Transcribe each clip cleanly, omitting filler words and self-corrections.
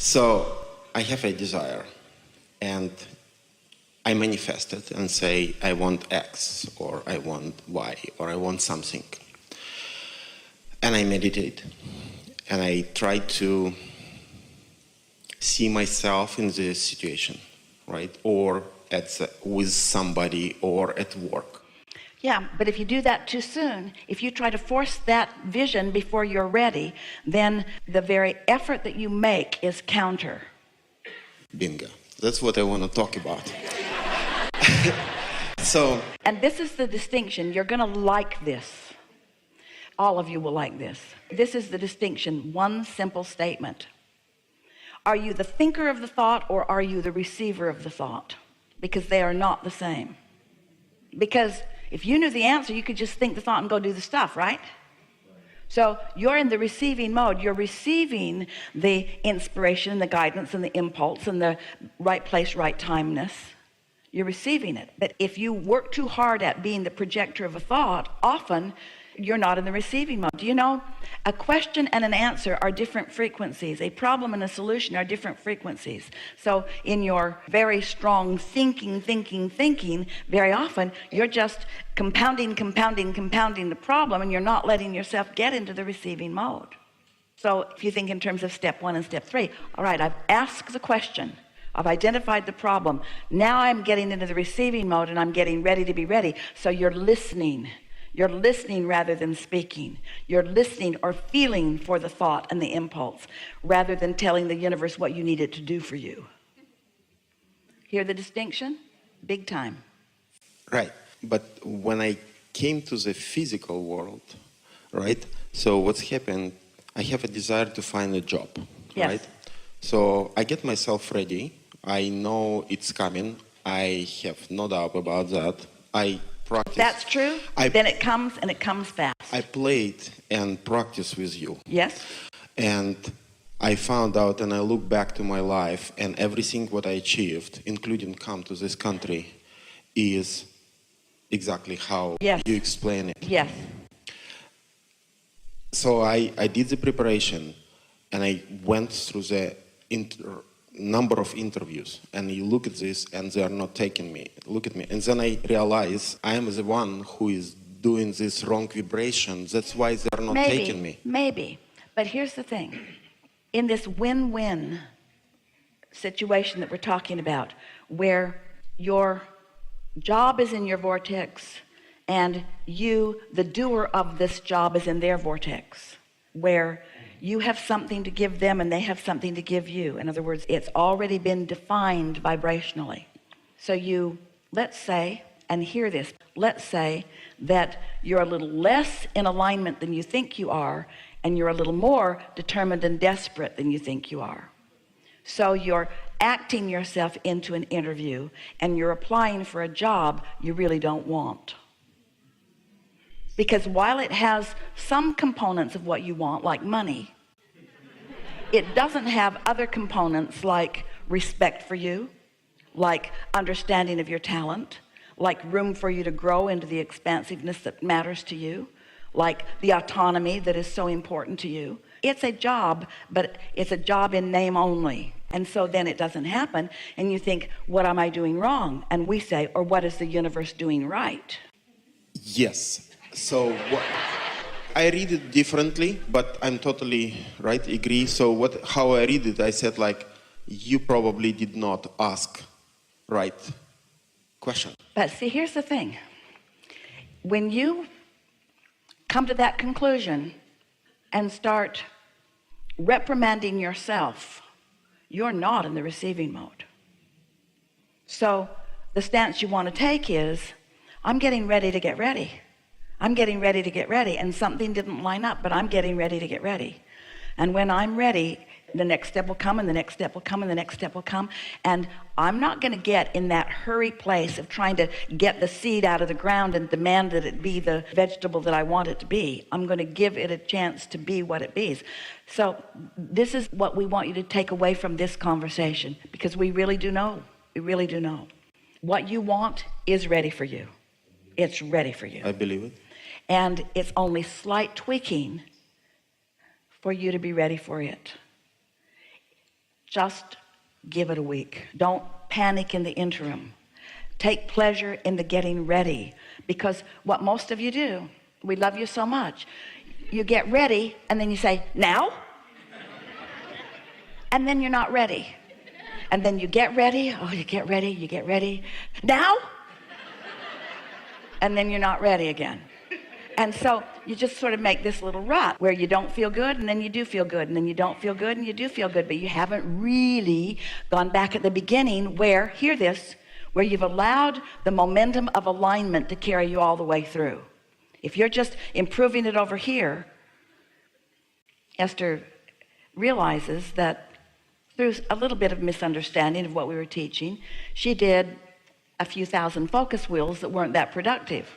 So I have a desire, and I manifest it and say, I want X, or I want Y, or I want something. And I meditate, and I try to see myself in this situation, right? Or with somebody, or at work. Yeah, but if you do that too soon, if you try to force that vision before you're ready, then the very effort that you make is counter. Bingo. That's what I want to talk about. And this is the distinction. You're going to like this. All of you will like this. This is the distinction. One simple statement. Are you the thinker of the thought, or are you the receiver of the thought? Because they are not the same. Because if you knew the answer, you could just think the thought and go do the stuff, right? So you're in the receiving mode. You're receiving the inspiration and the guidance and the impulse and the right place, right timeness. You're receiving it. But if you work too hard at being the projector of a thought, often you're not in the receiving mode. Do you know, a question and an answer are different frequencies. A problem and a solution are different frequencies. So in your very strong thinking, very often you're just compounding the problem, and you're not letting yourself get into the receiving mode. So if you think in terms of step 1 and step 3, all right, I've asked the question, I've identified the problem, now I'm getting into the receiving mode, and I'm getting ready to be ready. So you're listening rather than speaking. You're listening or feeling for the thought and the impulse rather than telling the universe what you need it to do for you. Hear the distinction? Big time. Right. But when I came to the physical world, right? So what's happened, I have a desire to find a job, yes. Right? So I get myself ready. I know it's coming. I have no doubt about that. I practice. That's true. Then it comes, and it comes fast. I played and practiced with you. Yes. And I found out, and I look back to my life, and everything what I achieved, including come to this country, is exactly how yes. you explain it. Yes. So I did the preparation, and I went through the number of interviews, and you look at this, and they are not taking me. Look at me. And then I realize I am the one who is doing this wrong vibration. That's why they are not taking me. Maybe. But here's the thing. In this win-win situation that we're talking about, where your job is in your vortex, and you, the doer of this job, is in their vortex, where you have something to give them and they have something to give you. In other words, it's already been defined vibrationally. So you, let's say, and hear this, let's say that you're a little less in alignment than you think you are, and you're a little more determined and desperate than you think you are. So you're acting yourself into an interview, and you're applying for a job you really don't want. Because while it has some components of what you want, like money, it doesn't have other components like respect for you, like understanding of your talent, like room for you to grow into the expansiveness that matters to you, like the autonomy that is so important to you. It's a job, but it's a job in name only. And so then it doesn't happen, and you think, what am I doing wrong? And we say, or what is the universe doing right? Yes. So I read it differently, but I'm totally right, agree. So how I read it, I said, like, you probably did not ask right question. But see, here's the thing. When you come to that conclusion and start reprimanding yourself, you're not in the receiving mode. So the stance you want to take is, I'm getting ready to get ready. I'm getting ready to get ready, and something didn't line up, but I'm getting ready to get ready. And when I'm ready, the next step will come, and the next step will come, and the next step will come. And I'm not going to get in that hurry place of trying to get the seed out of the ground and demand that it be the vegetable that I want it to be. I'm going to give it a chance to be what it be. So this is what we want you to take away from this conversation, because we really do know. We really do know. What you want is ready for you. It's ready for you. I believe it. And it's only slight tweaking for you to be ready for it. Just give it a week. Don't panic in the interim. Take pleasure in the getting ready, because what most of you do, we love you so much, you get ready and then you say, now? And then you're not ready. And then you get ready, oh, you get ready, now? And then you're not ready again. And so you just sort of make this little rut where you don't feel good and then you do feel good, and then you don't feel good and you do feel good, but you haven't really gone back at the beginning where, hear this, where you've allowed the momentum of alignment to carry you all the way through. If you're just improving it over here, Esther realizes that through a little bit of misunderstanding of what we were teaching, she did a few thousand focus wheels that weren't that productive.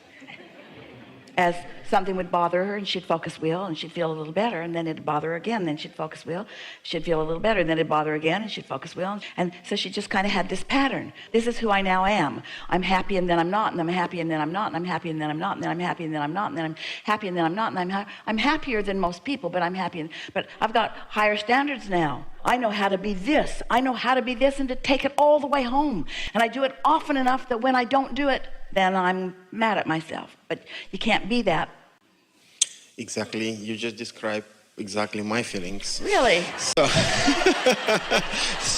As something would bother her and she'd focus wheel and she'd feel a little better, and then it'd bother her again, then she'd focus wheel, she'd feel a little better, and then it'd bother her again and she'd focus wheel. And so she just kind of had this pattern. This is who I now am. I'm happy and then I'm not, and I'm happy and then I'm not, and I'm happy and then I'm not, and then I'm happy and then I'm not, and then I'm happy and then I'm not, and I'm happier than most people, but I'm happy. But I've got higher standards now. I know how to be this. I know how to be this and to take it all the way home. And I do it often enough that when I don't do it, then I'm mad at myself. But you can't be that. Exactly. You just described exactly my feelings. Really?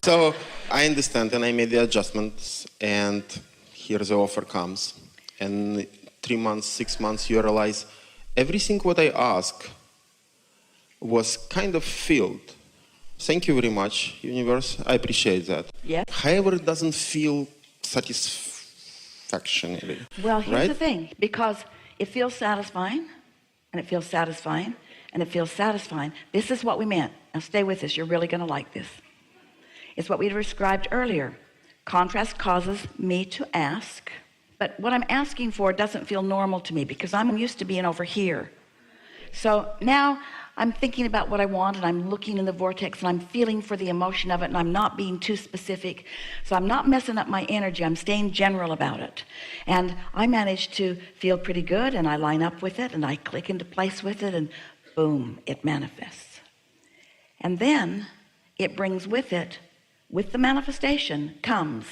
So I understand, and I made the adjustments, and here the offer comes. And 3 months, 6 months, you realize everything what I ask was kind of filled. Thank you very much, universe. I appreciate that. Yeah. However, it doesn't feel satisfactory. Well, here's right? the thing, because it feels satisfying, and it feels satisfying, and it feels satisfying. This is what we meant. Now stay with us. You're really going to like this. It's what we described earlier. Contrast causes me to ask, but what I'm asking for doesn't feel normal to me because I'm used to being over here. So now I'm thinking about what I want, and I'm looking in the vortex, and I'm feeling for the emotion of it, and I'm not being too specific. So I'm not messing up my energy. I'm staying general about it. And I manage to feel pretty good, and I line up with it, and I click into place with it, and boom, it manifests. And then it brings with it, with the manifestation comes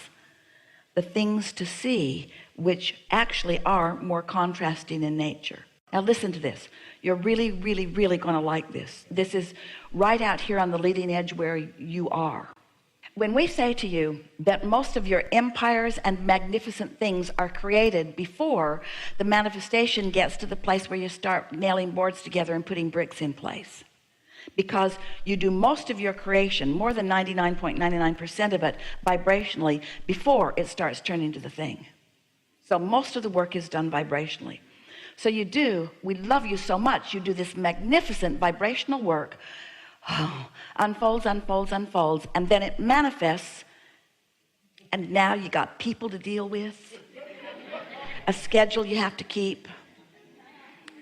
the things to see, which actually are more contrasting in nature. Now listen to this. You're really, really, really going to like this. This is right out here on the leading edge where you are. When we say to you that most of your empires and magnificent things are created before the manifestation gets to the place where you start nailing boards together and putting bricks in place, because you do most of your creation, more than 99.99% of it, vibrationally before it starts turning to the thing. So most of the work is done vibrationally. So you do, we love you so much, you do this magnificent vibrational work, unfolds, unfolds, unfolds, and then it manifests, and now you got people to deal with, a schedule you have to keep,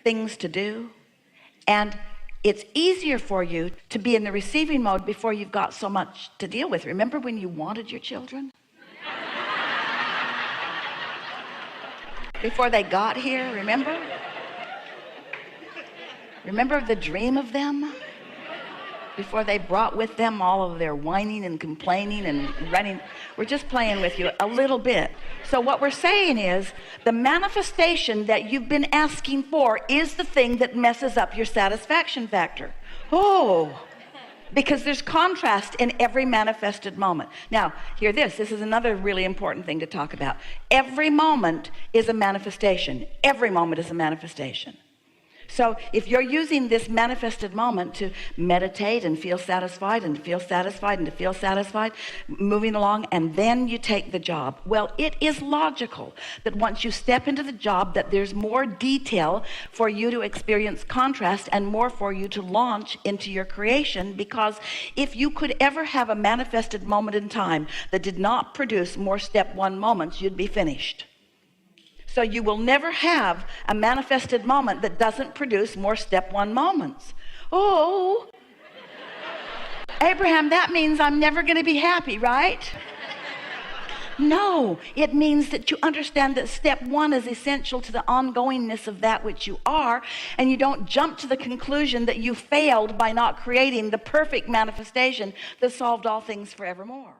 things to do, and it's easier for you to be in the receiving mode before you've got so much to deal with. Remember when you wanted your children? Before they got here, remember? Remember the dream of them? Before they brought with them all of their whining and complaining and running. We're just playing with you a little bit. So what we're saying is the manifestation that you've been asking for is the thing that messes up your satisfaction factor. Oh, because there's contrast in every manifested moment. Now, hear this. This is another really important thing to talk about. Every moment is a manifestation. Every moment is a manifestation. So if you're using this manifested moment to meditate and feel satisfied and feel satisfied and to feel satisfied, moving along, and then you take the job, well, it is logical that once you step into the job that there's more detail for you to experience contrast and more for you to launch into your creation, because if you could ever have a manifested moment in time that did not produce more step one moments, you'd be finished. So you will never have a manifested moment that doesn't produce more step one moments. Oh, Abraham, that means I'm never going to be happy, right? No, it means that you understand that step one is essential to the ongoingness of that which you are, and you don't jump to the conclusion that you failed by not creating the perfect manifestation that solved all things forevermore.